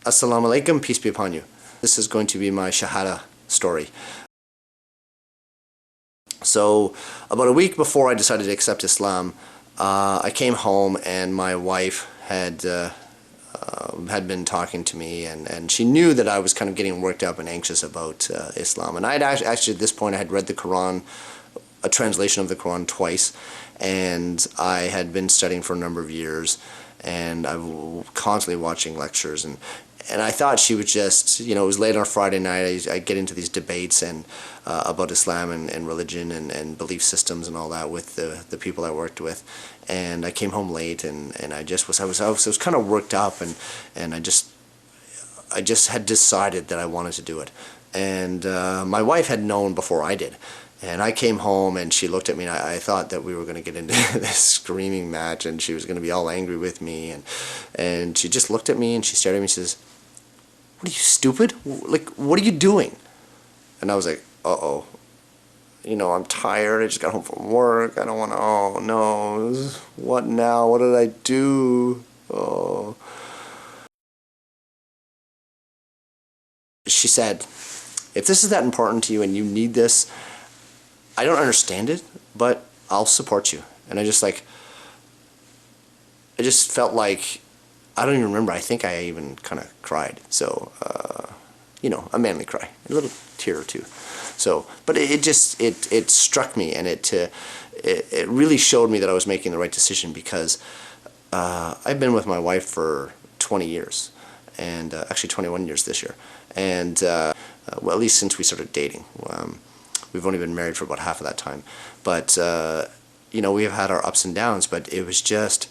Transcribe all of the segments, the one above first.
Assalamu alaikum, peace be upon you. This is going to be my Shahada story. So about a week before I decided to accept Islam, I came home and my wife had been talking to me, and she knew that I was kind of getting worked up and anxious about Islam. And I had actually at this point I had read the Quran, a translation of the Quran twice, and I had been studying for a number of years, and I was constantly watching lectures, and I thought she would just, you know, it was late on a Friday night, I get into these debates and about Islam and religion and belief systems and all that with the people I worked with, and I came home late and I was kind of worked up, and I just had decided that I wanted to do it. And my wife had known before I did. And I came home and she looked at me, and I thought that we were going to get into this screaming match and she was going to be all angry with me. And she just looked at me and she stared at me and says, "What are you, stupid? Like, what are you doing?" And I was like, uh-oh. You know, I'm tired. I just got home from work. I don't want to, oh no. What now? What did I do? Oh. She said, "If this is that important to you and you need this, I don't understand it, but I'll support you." And I just felt like, I don't even remember, I think I even kind of cried. So, you know, a manly cry, a little tear or two. So, but it struck me, and it really showed me that I was making the right decision, because I've been with my wife for 20 years, and actually 21 years this year. And, well, at least since we started dating. We've only been married for about half of that time. But, you know, we have had our ups and downs, but it was just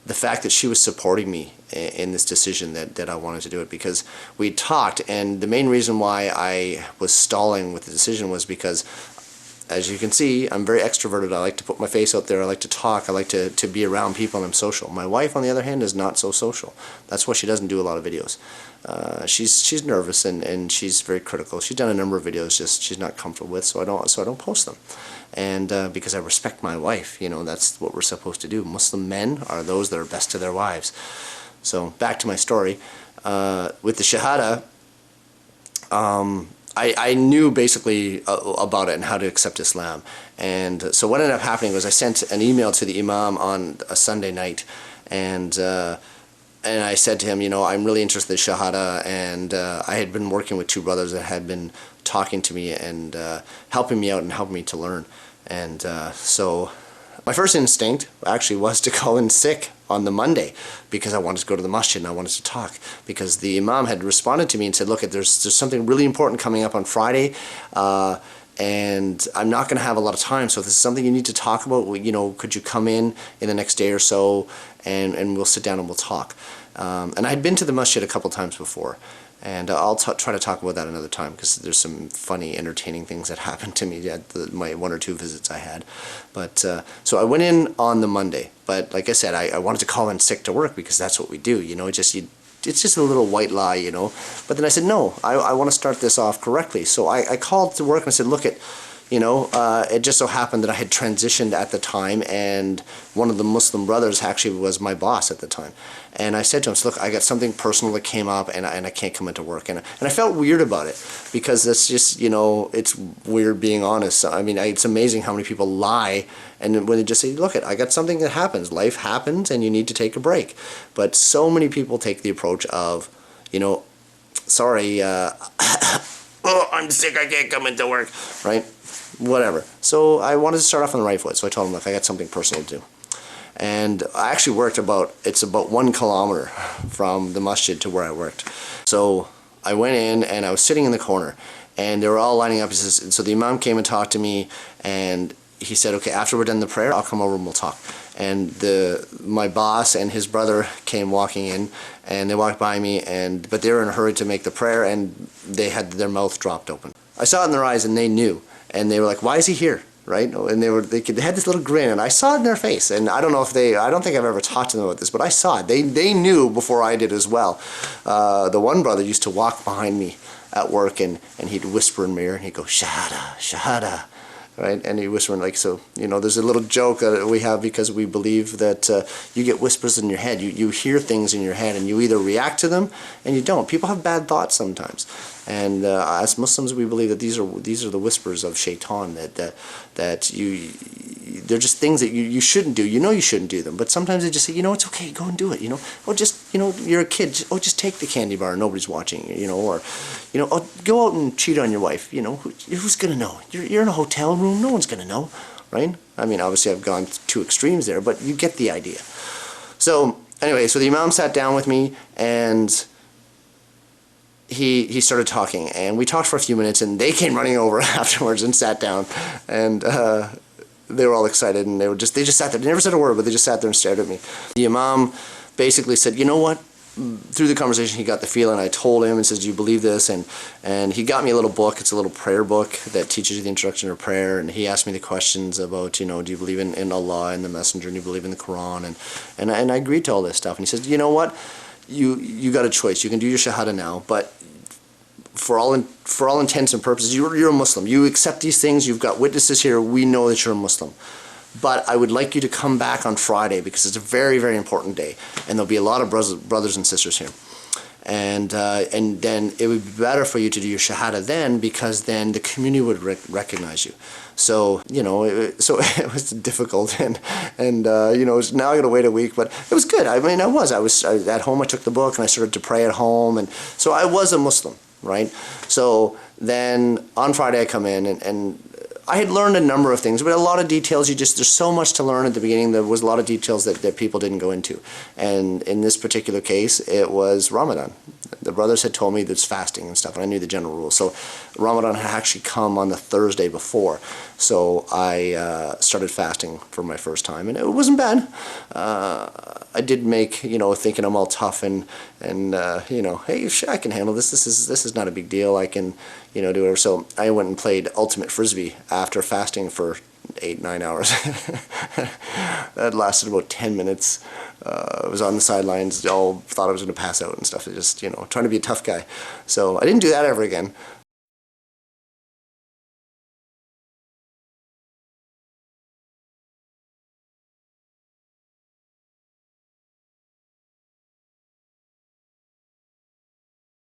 the fact that she was supporting me in this decision that I wanted to do it, because we talked, and the main reason why I was stalling with the decision was because, as you can see, I'm very extroverted. I like to put my face out there. I like to talk. I like to be around people, and I'm social. My wife, on the other hand, is not so social. That's why she doesn't do a lot of videos. She's nervous and she's very critical. She's done a number of videos just she's not comfortable with, so I don't post them. And because I respect my wife, you know, that's what we're supposed to do. Muslim men are those that are best to their wives. So back to my story. With the Shahada, I knew basically about it and how to accept Islam. And so what ended up happening was I sent an email to the Imam on a Sunday night, and I said to him, you know, I'm really interested in Shahada, and I had been working with two brothers that had been talking to me and helping me out and helping me to learn. And so my first instinct actually was to call in sick on the Monday, because I wanted to go to the masjid and I wanted to talk, because the Imam had responded to me and said, look, there's something really important coming up on Friday, and I'm not going to have a lot of time, so if this is something you need to talk about, you know, could you come in the next day or so, and we'll sit down and we'll talk. And I had been to the masjid a couple times before, and I'll try to talk about that another time, because there's some funny, entertaining things that happened to me at my 1 or 2 visits I had. But so I went in on the Monday, but like I said, I wanted to call in sick to work, because that's what we do, you know. It's just a little white lie, you know. But then I said, no, I want to start this off correctly. So I called to work and I said, look, you know, it just so happened that I had transitioned at the time, and one of the Muslim brothers actually was my boss at the time. And I said to him, look, I got something personal that came up, and I can't come into work. And I felt weird about it, because that's just, you know, it's weird being honest. I mean, it's amazing how many people lie, and when they just say, look, I got something that happens. Life happens, and you need to take a break. But so many people take the approach of, you know, sorry, oh, I'm sick, I can't come into work, right? Whatever. So I wanted to start off on the right foot, so I told him, look, I got something personal to do. And I actually worked it's about 1 kilometer from the masjid to where I worked. So I went in and I was sitting in the corner, and they were all lining up. He says, so the Imam came and talked to me, and he said, okay, after we're done the prayer, I'll come over and we'll talk. And my boss and his brother came walking in, and they walked by me, but they were in a hurry to make the prayer, and they had their mouth dropped open. I saw it in their eyes, and they knew. And they were like, why is he here? Right? And they had this little grin, and I saw it in their face. And I don't know if I don't think I've ever talked to them about this, but I saw it. They knew before I did as well. The one brother used to walk behind me at work, and he'd whisper in my ear, and he'd go, Shahada, Shahada. right? And he whispering like, so, you know, there's a little joke that we have because we believe that you get whispers in your head. You hear things in your head and you either react to them and you don't. People have bad thoughts sometimes. And as Muslims, we believe that these are the whispers of shaitan, that they're just things that you shouldn't do. You know you shouldn't do them, but sometimes they just say, you know, it's okay, go and do it. You know, oh, just, you know, you're a kid. Oh, just take the candy bar. Nobody's watching. You know, or, you know, oh, go out and cheat on your wife. You know, who's gonna know? You're in a hotel room. No one's gonna know, right? I mean, obviously I've gone to extremes there, but you get the idea. So anyway, so the Imam sat down with me and he started talking, and we talked for a few minutes, and they came running over afterwards and sat down, and they were all excited, and they just sat there. They never said a word, but they just sat there and stared at me. The Imam basically said, you know what? Through the conversation, he got the feeling. I told him and says, do you believe this? And he got me a little book. It's a little prayer book that teaches you the introduction to prayer. And he asked me the questions about, you know, do you believe in Allah and the Messenger, and do you believe in the Quran? And I agreed to all this stuff. And he says, you know what? You got a choice. You can do your Shahada now, but for all intents and purposes, you're a Muslim. You accept these things. You've got witnesses here. We know that you're a Muslim. But I would like you to come back on Friday because it's a very, very important day, and there'll be a lot of brothers and sisters here. And then it would be better for you to do your Shahada then, because then the community would recognize you. So, you know, it was difficult, and you know, now I got to wait a week, but it was good. I mean, I was at home. I took the book and I started to pray at home, and so I was a Muslim, right? So then on Friday I come in, and I had learned a number of things, but a lot of details, there's so much to learn at the beginning. There was a lot of details that people didn't go into. And in this particular case, it was Ramadan. The brothers had told me there's fasting and stuff, and I knew the general rules. So Ramadan had actually come on the Thursday before. So I started fasting for my first time, and it wasn't bad. I did make, you know, thinking I'm all tough and you know, hey, I can handle this. This is not a big deal. I can, you know, do whatever. So I went and played ultimate frisbee after fasting for 8-9 hours. That lasted about 10 minutes. I was on the sidelines, all thought I was going to pass out and stuff. Just, you know, trying to be a tough guy. So I didn't do that ever again.